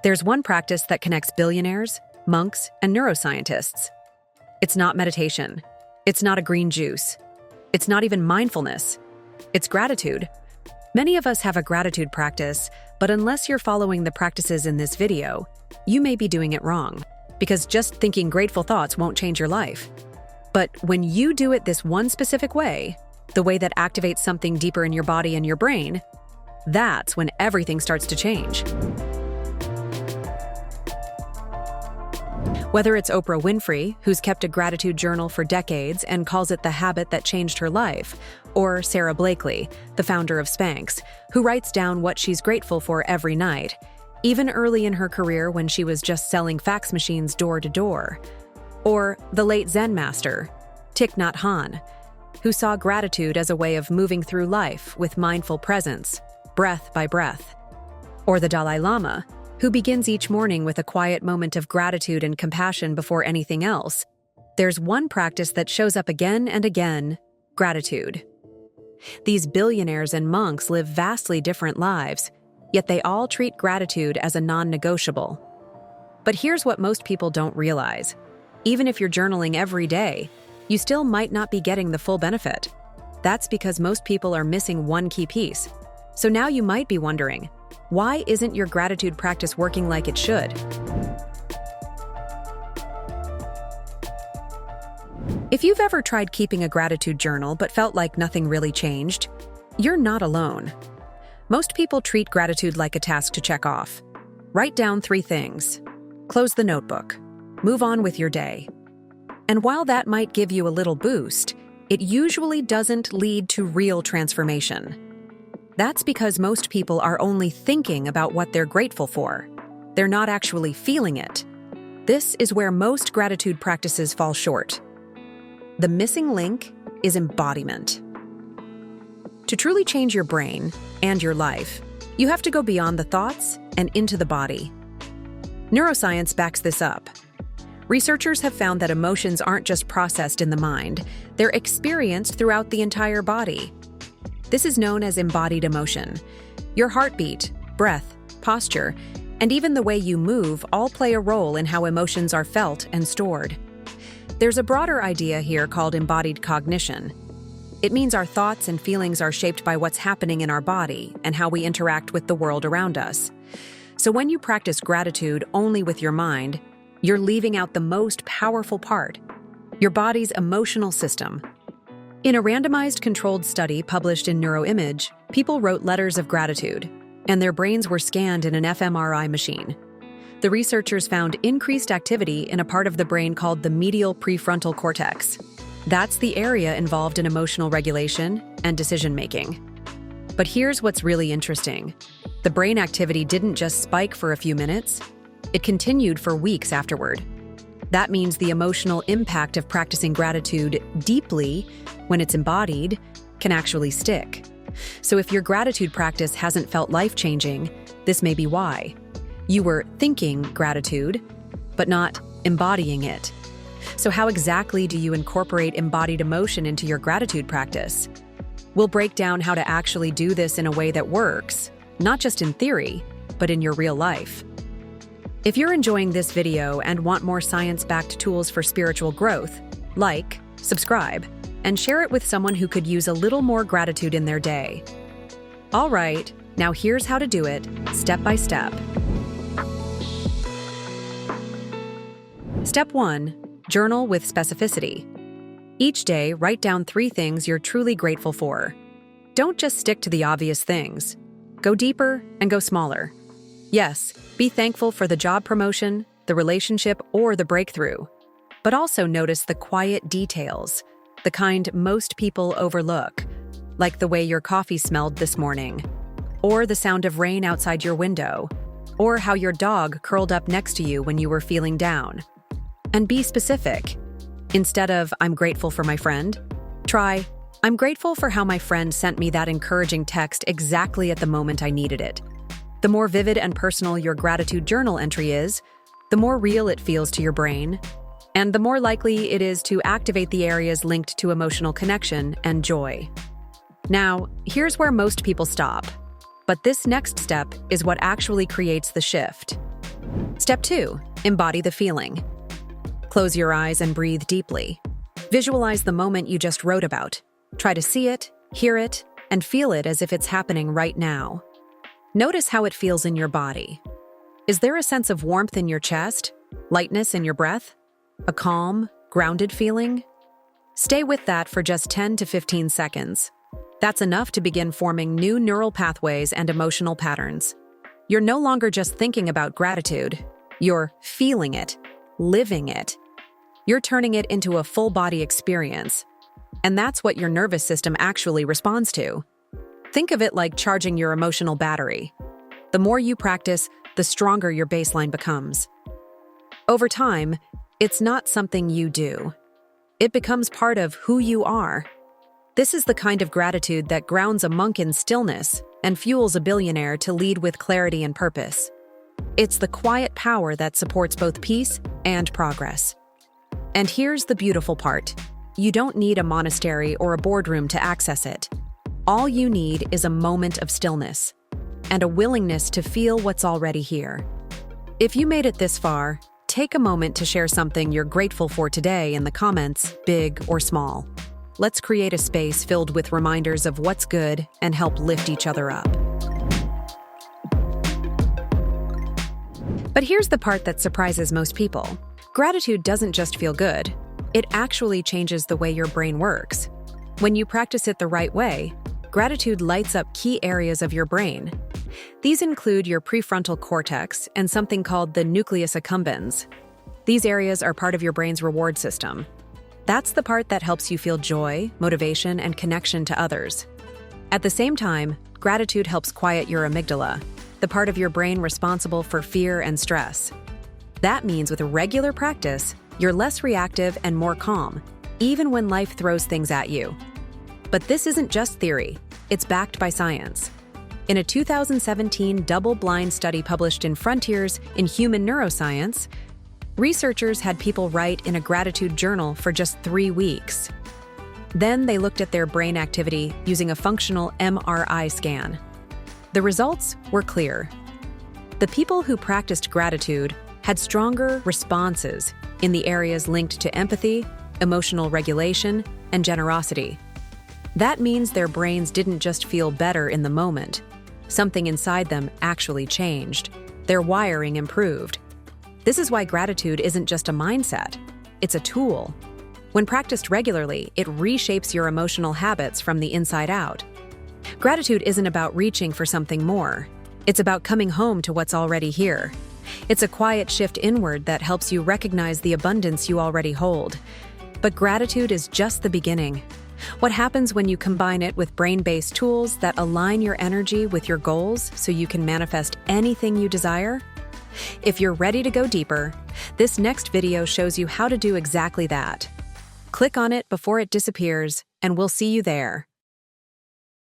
There's one practice that connects billionaires, monks, and neuroscientists. It's not meditation. It's not a green juice. It's not even mindfulness. It's gratitude. Many of us have a gratitude practice, but unless you're following the practices in this video, you may be doing it wrong, because just thinking grateful thoughts won't change your life. But when you do it this one specific way, the way that activates something deeper in your body and your brain, that's when everything starts to change. Whether it's Oprah Winfrey, who's kept a gratitude journal for decades and calls it the habit that changed her life, or Sara Blakely, the founder of Spanx, who writes down what she's grateful for every night, even early in her career when she was just selling fax machines door to door. Or the late Zen master, Thich Nhat Hanh, who saw gratitude as a way of moving through life with mindful presence, breath by breath. Or the Dalai Lama, who begins each morning with a quiet moment of gratitude and compassion before anything else. There's one practice that shows up again and again: gratitude. These billionaires and monks live vastly different lives, yet they all treat gratitude as a non-negotiable. But here's what most people don't realize. Even if you're journaling every day, you still might not be getting the full benefit. That's because most people are missing one key piece. So now you might be wondering, why isn't your gratitude practice working like it should? If you've ever tried keeping a gratitude journal but felt like nothing really changed, you're not alone. Most people treat gratitude like a task to check off. Write down 3 things. Close the notebook. Move on with your day. And while that might give you a little boost, it usually doesn't lead to real transformation. That's because most people are only thinking about what they're grateful for. They're not actually feeling it. This is where most gratitude practices fall short. The missing link is embodiment. To truly change your brain and your life, you have to go beyond the thoughts and into the body. Neuroscience backs this up. Researchers have found that emotions aren't just processed in the mind, they're experienced throughout the entire body. This is known as embodied emotion. Your heartbeat, breath, posture, and even the way you move all play a role in how emotions are felt and stored. There's a broader idea here called embodied cognition. It means our thoughts and feelings are shaped by what's happening in our body and how we interact with the world around us. So when you practice gratitude only with your mind, you're leaving out the most powerful part, your body's emotional system. In a randomized controlled study published in Neuroimage, people wrote letters of gratitude, and their brains were scanned in an fMRI machine. The researchers found increased activity in a part of the brain called the medial prefrontal cortex. That's the area involved in emotional regulation and decision-making. But here's what's really interesting. The brain activity didn't just spike for a few minutes, it continued for weeks afterward. That means the emotional impact of practicing gratitude deeply, when it's embodied, can actually stick. So if your gratitude practice hasn't felt life-changing, this may be why. You were thinking gratitude, but not embodying it. So how exactly do you incorporate embodied emotion into your gratitude practice? We'll break down how to actually do this in a way that works, not just in theory, but in your real life. If you're enjoying this video and want more science-backed tools for spiritual growth, like, subscribe, and share it with someone who could use a little more gratitude in their day. All right, now here's how to do it, step by step. Step 1. Journal with specificity. Each day, write down 3 things you're truly grateful for. Don't just stick to the obvious things. Go deeper and go smaller. Yes, be thankful for the job promotion, the relationship, or the breakthrough. But also notice the quiet details, the kind most people overlook, like the way your coffee smelled this morning, or the sound of rain outside your window, or how your dog curled up next to you when you were feeling down. And be specific. Instead of, "I'm grateful for my friend," try, "I'm grateful for how my friend sent me that encouraging text exactly at the moment I needed it." The more vivid and personal your gratitude journal entry is, the more real it feels to your brain, and the more likely it is to activate the areas linked to emotional connection and joy. Now, here's where most people stop. But this next step is what actually creates the shift. Step 2. Embody the feeling. Close your eyes and breathe deeply. Visualize the moment you just wrote about. Try to see it, hear it, and feel it as if it's happening right now. Notice how it feels in your body. Is there a sense of warmth in your chest? Lightness in your breath? A calm, grounded feeling? Stay with that for just 10 to 15 seconds. That's enough to begin forming new neural pathways and emotional patterns. You're no longer just thinking about gratitude. You're feeling it, living it. You're turning it into a full-body experience. And that's what your nervous system actually responds to. Think of it like charging your emotional battery. The more you practice, the stronger your baseline becomes. Over time, it's not something you do. It becomes part of who you are. This is the kind of gratitude that grounds a monk in stillness and fuels a billionaire to lead with clarity and purpose. It's the quiet power that supports both peace and progress. And here's the beautiful part. You don't need a monastery or a boardroom to access it. All you need is a moment of stillness and a willingness to feel what's already here. If you made it this far, take a moment to share something you're grateful for today in the comments, big or small. Let's create a space filled with reminders of what's good and help lift each other up. But here's the part that surprises most people. Gratitude doesn't just feel good. It actually changes the way your brain works. When you practice it the right way, gratitude lights up key areas of your brain. These include your prefrontal cortex and something called the nucleus accumbens. These areas are part of your brain's reward system. That's the part that helps you feel joy, motivation, and connection to others. At the same time, gratitude helps quiet your amygdala, the part of your brain responsible for fear and stress. That means with regular practice, you're less reactive and more calm, even when life throws things at you. But this isn't just theory, it's backed by science. In a 2017 double-blind study published in Frontiers in Human Neuroscience, researchers had people write in a gratitude journal for just 3 weeks. Then they looked at their brain activity using a functional MRI scan. The results were clear. The people who practiced gratitude had stronger responses in the areas linked to empathy, emotional regulation, and generosity. That means their brains didn't just feel better in the moment. Something inside them actually changed. Their wiring improved. This is why gratitude isn't just a mindset. It's a tool. When practiced regularly, it reshapes your emotional habits from the inside out. Gratitude isn't about reaching for something more. It's about coming home to what's already here. It's a quiet shift inward that helps you recognize the abundance you already hold. But gratitude is just the beginning. What happens when you combine it with brain-based tools that align your energy with your goals so you can manifest anything you desire? If you're ready to go deeper, this next video shows you how to do exactly that. Click on it before it disappears, and we'll see you there.